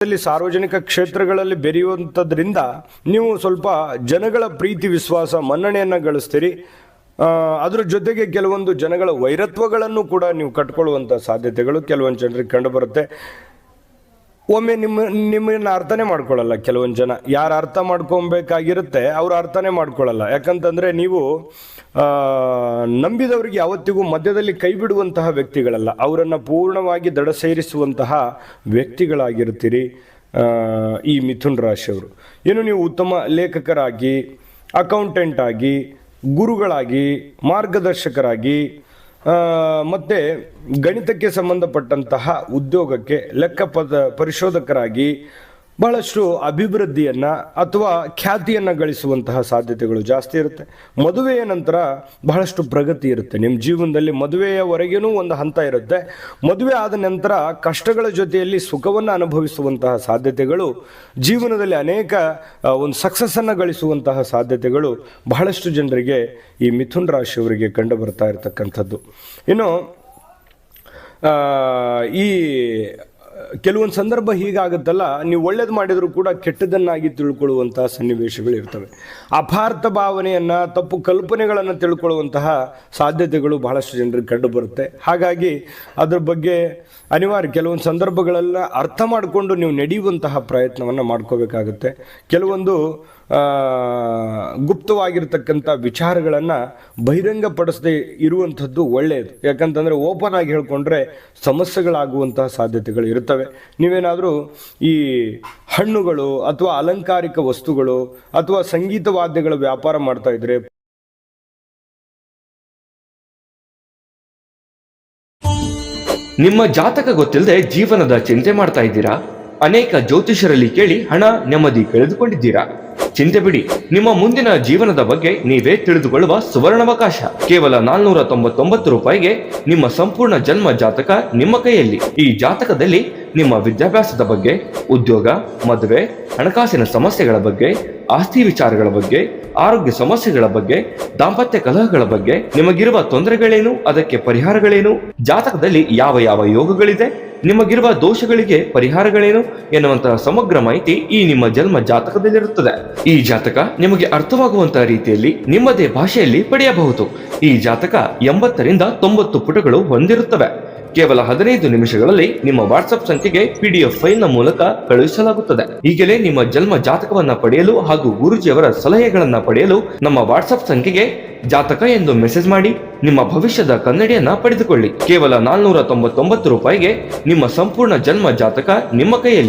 ಸಾರ್ವಜನಿಕ ಕ್ಷೇತ್ರಗಳಲ್ಲಿ ಬೆರೆಯುವಂಥದ್ರಿಂದ ನೀವು ಸ್ವಲ್ಪ ಜನಗಳ ಪ್ರೀತಿ ವಿಶ್ವಾಸ ಮನ್ನಣೆಯನ್ನು ಗಳಿಸ್ತೀರಿ. ಅದರ ಜೊತೆಗೆ ಕೆಲವೊಂದು ಜನಗಳ ವೈರತ್ವಗಳನ್ನು ಕೂಡ ನೀವು ಕಟ್ಕೊಳ್ಳುವಂಥ ಸಾಧ್ಯತೆಗಳು ಕೆಲವೊಂದು ಜನರಿಗೆ ಕಂಡುಬರುತ್ತೆ. ಒಮ್ಮೆ ನಿಮ್ಮನ್ನು ಅರ್ಥನೇ ಮಾಡ್ಕೊಳ್ಳಲ್ಲ. ಕೆಲವೊಂದು ಜನ ಯಾರು ಅರ್ಥ ಮಾಡ್ಕೊಬೇಕಾಗಿರುತ್ತೆ ಅವರು ಅರ್ಥನೇ ಮಾಡ್ಕೊಳ್ಳಲ್ಲ. ಯಾಕಂತಂದರೆ ನೀವು ನಂಬಿದವರಿಗೆ ಯಾವತ್ತಿಗೂ ಮಧ್ಯದಲ್ಲಿ ಕೈ ಬಿಡುವಂತಹ ವ್ಯಕ್ತಿಗಳಲ್ಲ, ಅವರನ್ನು ಪೂರ್ಣವಾಗಿ ದಡ ಸೇರಿಸುವಂತಹ ವ್ಯಕ್ತಿಗಳಾಗಿರ್ತೀರಿ. ಈ ಮಿಥುನ್ ರಾಶಿಯವರು ಏನು ನೀವು ಉತ್ತಮ ಲೇಖಕರಾಗಿ, ಅಕೌಂಟೆಂಟ್ ಆಗಿ, ಗುರುಗಳಾಗಿ, ಮಾರ್ಗದರ್ಶಕರಾಗಿ ಮತ್ತು ಗಣಿತಕ್ಕೆ ಸಂಬಂಧಪಟ್ಟಂತಹ ಉದ್ಯೋಗಕ್ಕೆ ಲೆಕ್ಕ ಪರಿಶೋಧಕರಾಗಿ ಬಹಳಷ್ಟು ಅಭಿವೃದ್ಧಿಯನ್ನು ಅಥವಾ ಖ್ಯಾತಿಯನ್ನು ಗಳಿಸುವಂತಹ ಸಾಧ್ಯತೆಗಳು ಜಾಸ್ತಿ ಇರುತ್ತೆ. ಮದುವೆಯ ನಂತರ ಬಹಳಷ್ಟು ಪ್ರಗತಿ ಇರುತ್ತೆ ನಿಮ್ಮ ಜೀವನದಲ್ಲಿ. ಮದುವೆಯವರೆಗೂ ಒಂದು ಹಂತ ಇರುತ್ತೆ. ಮದುವೆ ಆದ ನಂತರ ಕಷ್ಟಗಳ ಜೊತೆಯಲ್ಲಿ ಸುಖವನ್ನು ಅನುಭವಿಸುವಂತಹ ಸಾಧ್ಯತೆಗಳು, ಜೀವನದಲ್ಲಿ ಅನೇಕ ಒಂದು ಸಕ್ಸಸ್ಸನ್ನು ಗಳಿಸುವಂತಹ ಸಾಧ್ಯತೆಗಳು ಬಹಳಷ್ಟು ಜನರಿಗೆ ಈ ಮಿಥುನ್ ರಾಶಿಯವರಿಗೆ ಕಂಡು ಬರ್ತಾ ಇರತಕ್ಕಂಥದ್ದು. ಇನ್ನು ಈ ಕೆಲವೊಂದು ಸಂದರ್ಭ ಹೀಗಾಗುತ್ತಲ್ಲ, ನೀವು ಒಳ್ಳೇದು ಮಾಡಿದರೂ ಕೂಡ ಕೆಟ್ಟದನ್ನಾಗಿ ತಿಳ್ಕೊಳ್ಳುವಂತಹ ಸನ್ನಿವೇಶಗಳು ಇರ್ತವೆ. ಅಪಾರ್ಥ ಭಾವನೆಯನ್ನು, ತಪ್ಪು ಕಲ್ಪನೆಗಳನ್ನು ತಿಳ್ಕೊಳ್ಳುವಂತಹ ಸಾಧ್ಯತೆಗಳು ಬಹಳಷ್ಟು ಜನರಿಗೆ ಕಂಡು ಬರುತ್ತೆ. ಹಾಗಾಗಿ ಅದ್ರ ಬಗ್ಗೆ ಅನಿವಾರ್ಯ ಕೆಲವೊಂದು ಸಂದರ್ಭಗಳೆಲ್ಲ ಅರ್ಥ ಮಾಡಿಕೊಂಡು ನೀವು ನಡೆಯುವಂತಹ ಪ್ರಯತ್ನವನ್ನು ಮಾಡ್ಕೋಬೇಕಾಗುತ್ತೆ. ಕೆಲವೊಂದು ಗುಪ್ತವಾಗಿರ್ತಕ್ಕಂಥ ವಿಚಾರಗಳನ್ನು ಬಹಿರಂಗಪಡಿಸದೇ ಇರುವಂಥದ್ದು ಒಳ್ಳೆಯದು. ಯಾಕಂತಂದರೆ ಓಪನ್ ಆಗಿ ಹೇಳ್ಕೊಂಡ್ರೆ ಸಮಸ್ಯೆಗಳಾಗುವಂತಹ ಸಾಧ್ಯತೆಗಳು ಇರ್ತವೆ. ನೀವೇನಾದರೂ ಈ ಹಣ್ಣುಗಳು ಅಥವಾ ಅಲಂಕಾರಿಕ ವಸ್ತುಗಳು ಅಥವಾ ಸಂಗೀತ ವಾದ್ಯಗಳ ವ್ಯಾಪಾರ ಮಾಡ್ತಾ ಇದ್ರೆ, ನಿಮ್ಮ ಜಾತಕ ಗೊತ್ತಿಲ್ಲದೆ ಜೀವನದ ಚಿಂತೆ ಮಾಡ್ತಾ ಇದ್ದೀರಾ? ಅನೇಕ ಜ್ಯೋತಿಷರಲ್ಲಿ ಕೇಳಿ ಹಣ ನೆಮ್ಮದಿ ಕಳೆದುಕೊಂಡಿದ್ದೀರಾ? ಚಿಂತೆ ಬಿಡಿ, ನಿಮ್ಮ ಮುಂದಿನ ಜೀವನದ ಬಗ್ಗೆ ನೀವೇ ತಿಳಿದುಕೊಳ್ಳುವ ಸುವರ್ಣಾವಕಾಶ. ಕೇವಲ 499 ರೂಪಾಯಿಗೆ ನಿಮ್ಮ ಸಂಪೂರ್ಣ ಜನ್ಮ ಜಾತಕ ನಿಮ್ಮ ಕೈಯಲ್ಲಿ. ಈ ಜಾತಕದಲ್ಲಿ ನಿಮ್ಮ ವಿದ್ಯಾಭ್ಯಾಸದ ಬಗ್ಗೆ, ಉದ್ಯೋಗ, ಮದುವೆ, ಹಣಕಾಸಿನ ಸಮಸ್ಯೆಗಳ ಬಗ್ಗೆ, ಆಸ್ತಿ ವಿಚಾರಗಳ ಬಗ್ಗೆ, ಆರೋಗ್ಯ ಸಮಸ್ಯೆಗಳ ಬಗ್ಗೆ, ದಾಂಪತ್ಯ ಕಲಹಗಳ ಬಗ್ಗೆ, ನಿಮಗಿರುವ ತೊಂದರೆಗಳೇನು, ಅದಕ್ಕೆ ಪರಿಹಾರಗಳೇನು, ಜಾತಕದಲ್ಲಿ ಯಾವ ಯಾವ ಯೋಗಗಳಿದೆ, ನಿಮಗಿರುವ ದೋಷಗಳಿಗೆ ಪರಿಹಾರಗಳೇನು ಎನ್ನುವಂತಹ ಸಮಗ್ರ ಮಾಹಿತಿ ಈ ನಿಮ್ಮ ಜನ್ಮ ಜಾತಕದಲ್ಲಿರುತ್ತದೆ. ಈ ಜಾತಕ ನಿಮಗೆ ಅರ್ಥವಾಗುವಂತಹ ರೀತಿಯಲ್ಲಿ ನಿಮ್ಮದೇ ಭಾಷೆಯಲ್ಲಿ ಪಡೆಯಬಹುದು. ಈ ಜಾತಕ 80ರಿಂದ 90 ಪುಟಗಳು ಹೊಂದಿರುತ್ತವೆ. ಕೇವಲ 15 ನಿಮಿಷಗಳಲ್ಲಿ ನಿಮ್ಮ ವಾಟ್ಸ್ಆಪ್ ಸಂಖ್ಯೆಗೆ PDF ಫೈಲ್ನ ಮೂಲಕ ಕಳುಹಿಸಲಾಗುತ್ತದೆ. ಈಗಲೇ ನಿಮ್ಮ ಜನ್ಮ ಜಾತಕವನ್ನ ಪಡೆಯಲು ಹಾಗೂ ಗುರುಜಿಯವರ ಸಲಹೆಗಳನ್ನ ಪಡೆಯಲು ನಮ್ಮ ವಾಟ್ಸ್ಆಪ್ ಸಂಖ್ಯೆಗೆ ಜಾತಕ ಎಂದು ಮೆಸೇಜ್ ಮಾಡಿ ನಿಮ್ಮ ಭವಿಷ್ಯದ ಕನ್ನಡಿಯನ್ನ ಪಡೆದುಕೊಳ್ಳಿ. ಕೇವಲ 499 ರೂಪಾಯಿಗೆ ನಿಮ್ಮ ಸಂಪೂರ್ಣ ಜನ್ಮ ಜಾತಕ ನಿಮ್ಮ ಕೈಯಲ್ಲಿ.